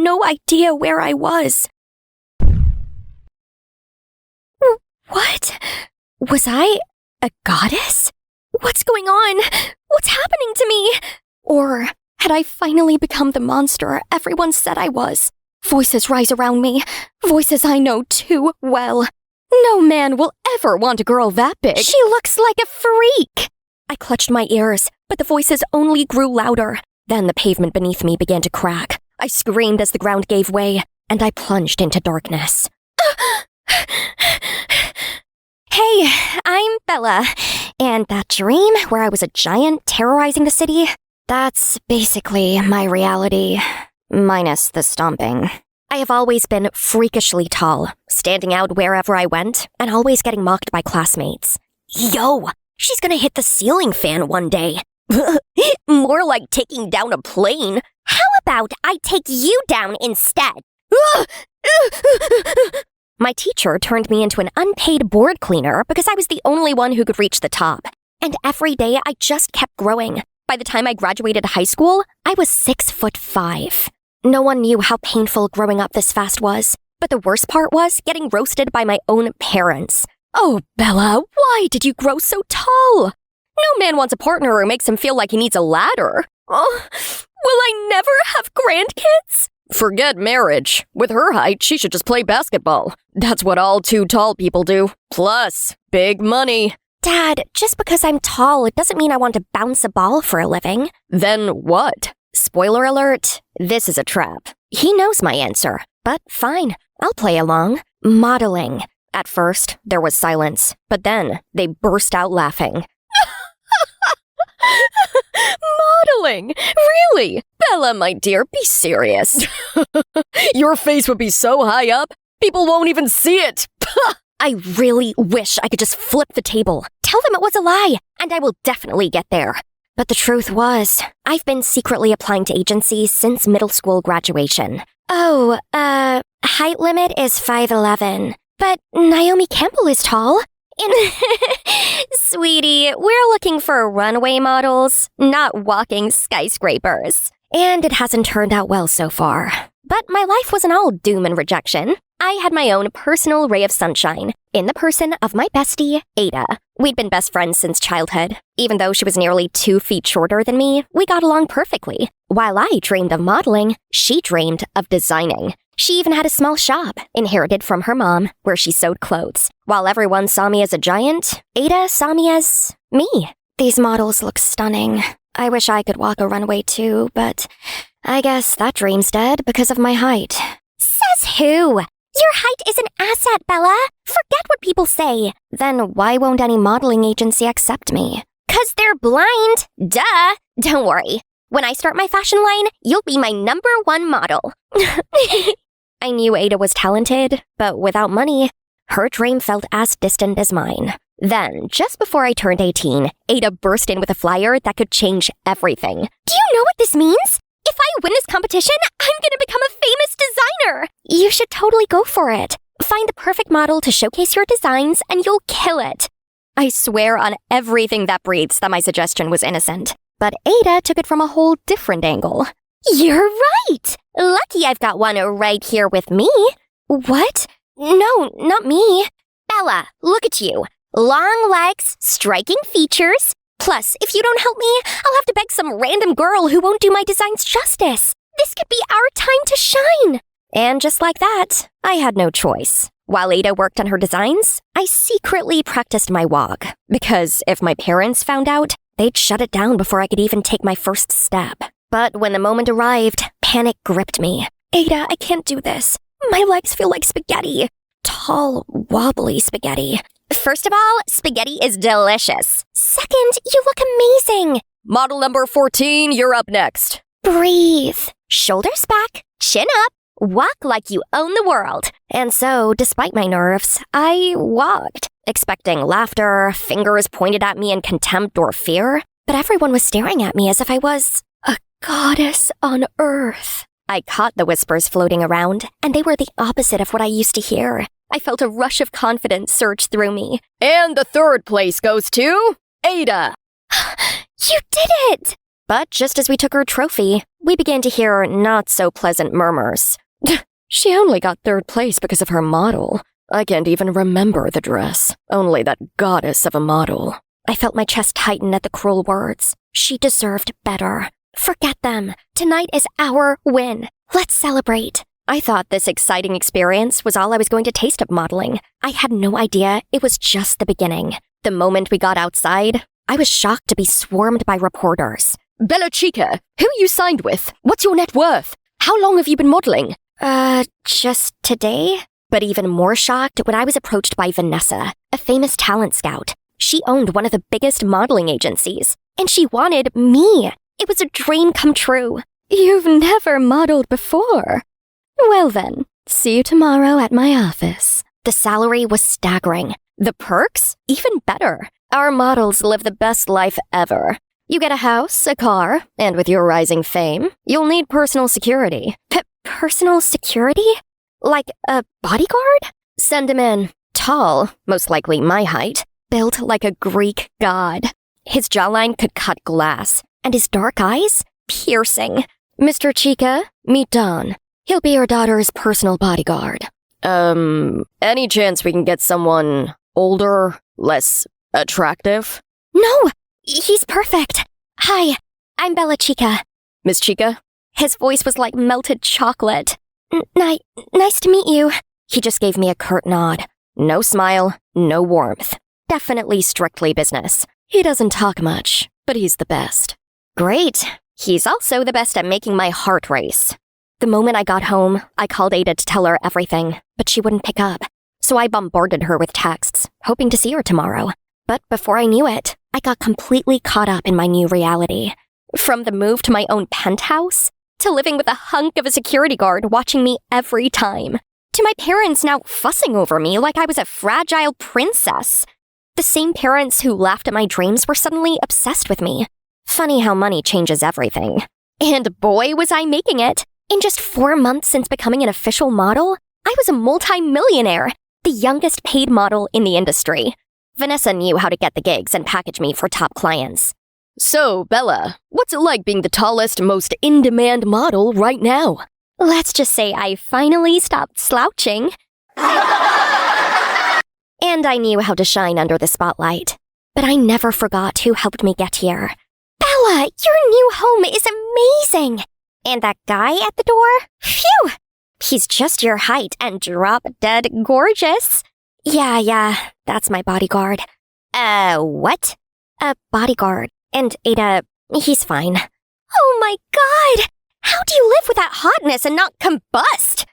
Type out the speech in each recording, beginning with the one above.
no idea where I was. What? Was I a goddess? What's going on? What's happening to me? Or had I finally become the monster everyone said I was? Voices rise around me, voices I know too well. No man will ever want a girl that big. She looks like a freak. I clutched my ears, but the voices only grew louder. Then the pavement beneath me began to crack. I screamed as the ground gave way, and I plunged into darkness. Hey, I'm Bella, and that dream where I was a giant terrorizing the city, that's basically my reality, minus the stomping. I have always been freakishly tall, standing out wherever I went, and always getting mocked by classmates. Yo, she's gonna hit the ceiling fan one day. More like taking down a plane. How about I take you down instead? My teacher turned me into an unpaid board cleaner because I was the only one who could reach the top. And every day I just kept growing. By the time I graduated high school, I was 6'5". No one knew how painful growing up this fast was. But the worst part was getting roasted by my own parents. Oh, Bella, why did you grow so tall? No man wants a partner who makes him feel like he needs a ladder. Oh, will I never have grandkids? Forget marriage. With her height, she should just play basketball. That's what all too tall people do. Plus, big money. Dad, just because I'm tall, it doesn't mean I want to bounce a ball for a living. Then what? Spoiler alert, this is a trap. He knows my answer, but fine, I'll play along. Modeling. At first, there was silence, but then they burst out laughing. Modeling? Really? Bella, my dear, be serious. Your face would be so high up, people won't even see it. I really wish I could just flip the table. Tell them it was a lie, and I will definitely get there. But the truth was, I've been secretly applying to agencies since middle school graduation. Oh, height limit is 5'11", but Naomi Campbell is tall. Sweetie, we're looking for runway models, not walking skyscrapers. And it hasn't turned out well so far. But my life wasn't all doom and rejection. I had my own personal ray of sunshine, in the person of my bestie, Ada. We'd been best friends since childhood. Even though she was nearly 2 feet shorter than me, we got along perfectly. While I dreamed of modeling, she dreamed of designing. She even had a small shop, inherited from her mom, where she sewed clothes. While everyone saw me as a giant, Ada saw me as me. These models look stunning. I wish I could walk a runway too, but I guess that dream's dead because of my height. Says who? Your height is an asset, Bella. Forget what people say. Then why won't any modeling agency accept me? 'Cause they're blind. Duh. Don't worry. When I start my fashion line, you'll be my #1 model. I knew Ada was talented, but without money, her dream felt as distant as mine. Then, just before I turned 18, Ada burst in with a flyer that could change everything. Do you know what this means? If I win this competition, I'm gonna become a famous designer! You should totally go for it. Find the perfect model to showcase your designs, and you'll kill it. I swear on everything that breathes that my suggestion was innocent. But Ada took it from a whole different angle. You're right! Lucky I've got one right here with me. What? No, not me. Bella, look at you. Long legs, striking features. Plus, if you don't help me, I'll have to beg some random girl who won't do my designs justice. This could be our time to shine. And just like that, I had no choice. While Ada worked on her designs, I secretly practiced my walk. Because if my parents found out, they'd shut it down before I could even take my first step. But when the moment arrived, panic gripped me. Ada, I can't do this. My legs feel like spaghetti. Tall, wobbly spaghetti. First of all, spaghetti is delicious. Second, you look amazing. Model number 14, you're up next. Breathe. Shoulders back, chin up, walk like you own the world. And so, despite my nerves, I walked, expecting laughter, fingers pointed at me in contempt or fear. But everyone was staring at me as if I was a goddess on earth. I caught the whispers floating around, and they were the opposite of what I used to hear. I felt a rush of confidence surge through me. And the third place goes to Ada. You did it! But just as we took her trophy, we began to hear not-so-pleasant murmurs. She only got third place because of her model. I can't even remember the dress. Only that goddess of a model. I felt my chest tighten at the cruel words. She deserved better. Forget them. Tonight is our win. Let's celebrate. I thought this exciting experience was all I was going to taste of modeling. I had no idea it was just the beginning. The moment we got outside, I was shocked to be swarmed by reporters. Bella Chica, who you signed with? What's your net worth? How long have you been modeling? Just today? But even more shocked when I was approached by Vanessa, a famous talent scout. She owned one of the biggest modeling agencies, and she wanted me. It was a dream come true. You've never modeled before. Well then, see you tomorrow at my office. The salary was staggering. The perks? Even better. Our models live the best life ever. You get a house, a car, and with your rising fame, you'll need personal security. Personal security? Like a bodyguard? Send him in. Tall, most likely my height, built like a Greek god. His jawline could cut glass, and his dark eyes? Piercing. Mr. Chica, meet Don. He'll be your daughter's personal bodyguard. Any chance we can get someone older, less attractive? No, he's perfect. Hi, I'm Bella Chica. Miss Chica? His voice was like melted chocolate. Nice to meet you. He just gave me a curt nod. No smile, no warmth. Definitely strictly business. He doesn't talk much, but he's the best. Great. He's also the best at making my heart race. The moment I got home, I called Ada to tell her everything, but she wouldn't pick up. So I bombarded her with texts, hoping to see her tomorrow. But before I knew it, I got completely caught up in my new reality. From the move to my own penthouse, to living with a hunk of a security guard watching me every time, to my parents now fussing over me like I was a fragile princess. The same parents who laughed at my dreams were suddenly obsessed with me. Funny how money changes everything. And boy, was I making it. In just 4 months since becoming an official model, I was a multi-millionaire, the youngest paid model in the industry. Vanessa knew how to get the gigs and package me for top clients. So, Bella, what's it like being the tallest, most in-demand model right now? Let's just say I finally stopped slouching. And I knew how to shine under the spotlight. But I never forgot who helped me get here. Bella, your new home is amazing! And that guy at the door? Phew! He's just your height and drop-dead gorgeous. Yeah, that's my bodyguard. What? A bodyguard. And Ada, he's fine. Oh my god! How do you live with that hotness and not combust?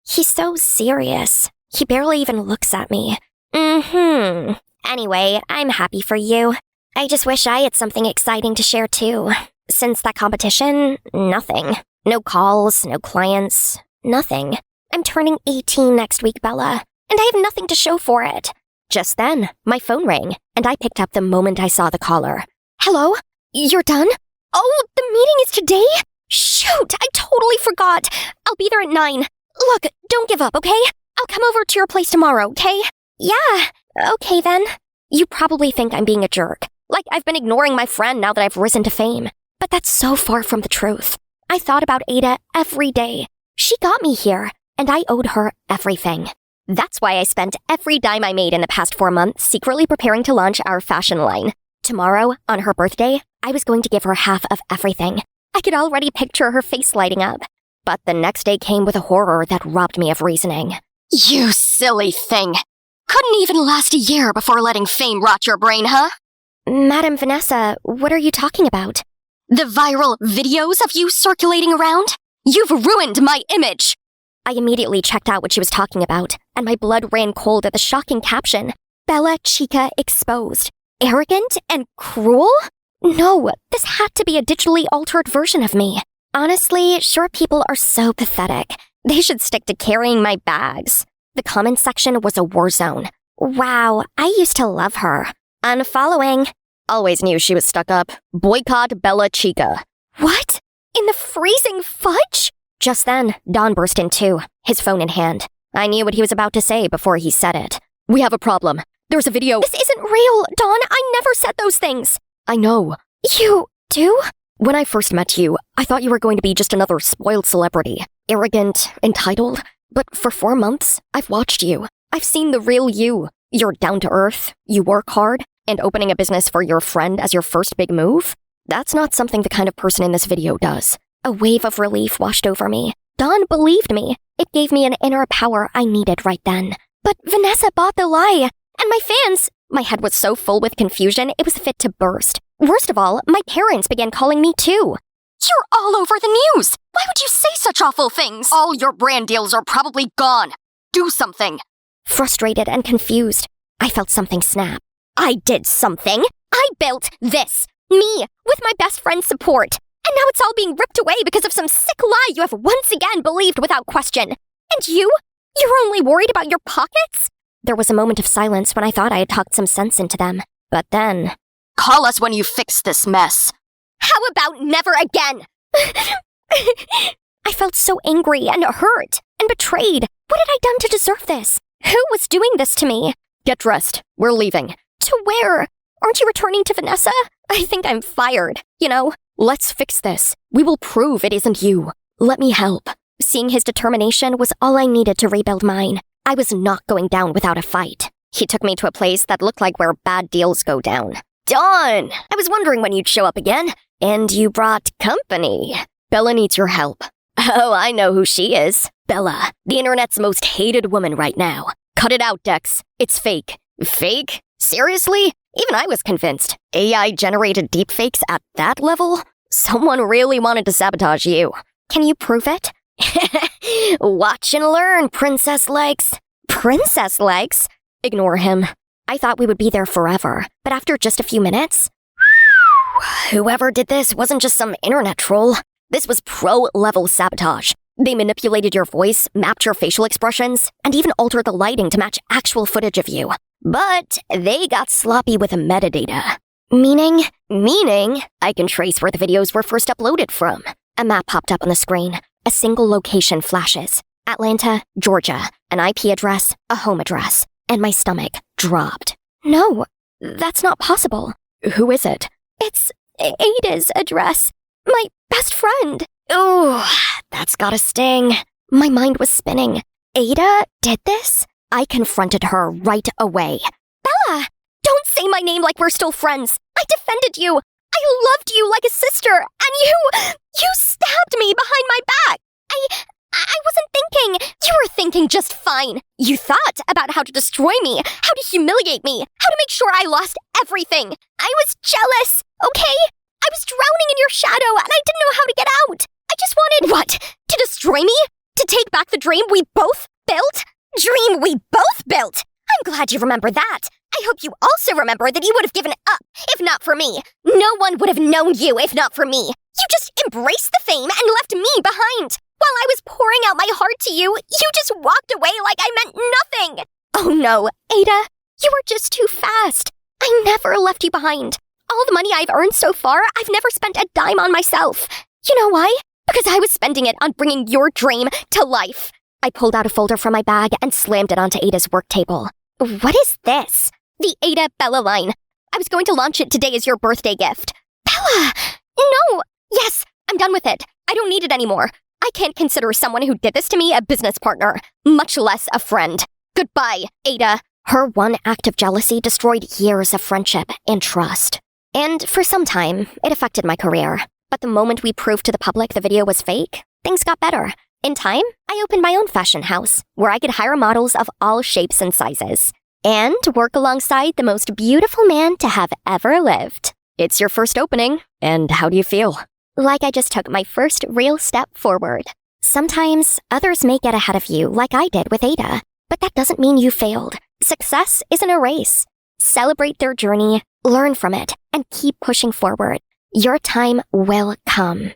He's so serious. He barely even looks at me. Anyway, I'm happy for you. I just wish I had something exciting to share too. Since that competition, nothing. No calls, no clients, nothing. I'm turning 18 next week, Bella, and I have nothing to show for it. Just then, my phone rang, and I picked up the moment I saw the caller. Hello? You're done? Oh, the meeting is today? Shoot, I totally forgot. I'll be there at 9. Look, don't give up, okay? I'll come over to your place tomorrow, okay? Yeah, okay then. You probably think I'm being a jerk. Like I've been ignoring my friend now that I've risen to fame. But that's so far from the truth. I thought about Ada every day. She got me here, and I owed her everything. That's why I spent every dime I made in the past 4 months secretly preparing to launch our fashion line. Tomorrow, on her birthday, I was going to give her half of everything. I could already picture her face lighting up. But the next day came with a horror that robbed me of reasoning. You silly thing! Couldn't even last a year before letting fame rot your brain, huh? Madam Vanessa, what are you talking about? The viral videos of you circulating around? You've ruined my image! I immediately checked out what she was talking about, and my blood ran cold at the shocking caption. Bella Chica exposed. Arrogant and cruel? No, this had to be a digitally altered version of me. Honestly, short people are so pathetic. They should stick to carrying my bags. The comment section was a war zone. Wow, I used to love her. Unfollowing. Always knew she was stuck up. Boycott Bella Chica. What? In the freezing fudge? Just then, Don burst in too, his phone in hand. I knew what he was about to say before he said it. We have a problem. There's a video. This isn't real, Don. I never said those things. I know. You do? When I first met you, I thought you were going to be just another spoiled celebrity. Arrogant, entitled. But for 4 months, I've watched you. I've seen the real you. You're down to earth, you work hard, and opening a business for your friend as your first big move? That's not something the kind of person in this video does. A wave of relief washed over me. Dawn believed me. It gave me an inner power I needed right then. But Vanessa bought the lie. And my fans... My head was so full with confusion, it was fit to burst. Worst of all, my parents began calling me too. You're all over the news! Why would you say such awful things? All your brand deals are probably gone. Do something. Frustrated and confused, I felt something snap. I did something. I built this. Me, with my best friend's support. And now it's all being ripped away because of some sick lie you have once again believed without question. And you? You're only worried about your pockets? There was a moment of silence when I thought I had talked some sense into them. But then... Call us when you fix this mess. How about never again? I felt so angry and hurt and betrayed. What had I done to deserve this? Who was doing this to me? Get dressed. We're leaving. To where? Aren't you returning to Vanessa? I think I'm fired. You know, let's fix this. We will prove it isn't you. Let me help. Seeing his determination was all I needed to rebuild mine. I was not going down without a fight. He took me to a place that looked like where bad deals go down. Dawn! I was wondering when you'd show up again. And you brought company. Bella needs your help. Oh, I know who she is. Bella, the internet's most hated woman right now. Cut it out, Dex. It's fake. Fake? Seriously? Even I was convinced. AI-generated deepfakes at that level? Someone really wanted to sabotage you. Can you prove it? Watch and learn, Princess Legs. Princess Legs? Ignore him. I thought we would be there forever, but after just a few minutes... Whoever did this wasn't just some internet troll. This was pro-level sabotage. They manipulated your voice, mapped your facial expressions, and even altered the lighting to match actual footage of you. But they got sloppy with the metadata. Meaning, I can trace where the videos were first uploaded from. A map popped up on the screen. A single location flashes. Atlanta, Georgia. An IP address, a home address. And my stomach dropped. No, that's not possible. Who is it? It's Ada's address. My best friend. Ooh, that's gotta sting. My mind was spinning. Ada did this? I confronted her right away. Bella, don't say my name like we're still friends. I defended you. I loved you like a sister, and you stabbed me behind my back. I wasn't thinking. You were thinking just fine. You thought about how to destroy me, how to humiliate me, how to make sure I lost everything. I was jealous, okay? I was drowning in your shadow, and I didn't know how to get out. I just wanted, what? To destroy me? To take back the dream we both built? Dream we both built! I'm glad you remember that. I hope you also remember that you would have given up, if not for me. No one would have known you if not for me. You just embraced the fame and left me behind. While I was pouring out my heart to you, you just walked away like I meant nothing. Oh no, Ada, you were just too fast. I never left you behind. All the money I've earned so far, I've never spent a dime on myself. You know why? Because I was spending it on bringing your dream to life. I pulled out a folder from my bag and slammed it onto Ada's work table. What is this? The Ada Bella line. I was going to launch it today as your birthday gift. Bella! No! Yes, I'm done with it. I don't need it anymore. I can't consider someone who did this to me a business partner, much less a friend. Goodbye, Ada. Her one act of jealousy destroyed years of friendship and trust. And for some time, it affected my career. But the moment we proved to the public the video was fake, things got better. In time, I opened my own fashion house, where I could hire models of all shapes and sizes, and work alongside the most beautiful man to have ever lived. It's your first opening, and how do you feel? Like I just took my first real step forward. Sometimes, others may get ahead of you, like I did with Ada, but that doesn't mean you failed. Success isn't a race. Celebrate their journey, learn from it, and keep pushing forward. Your time will come.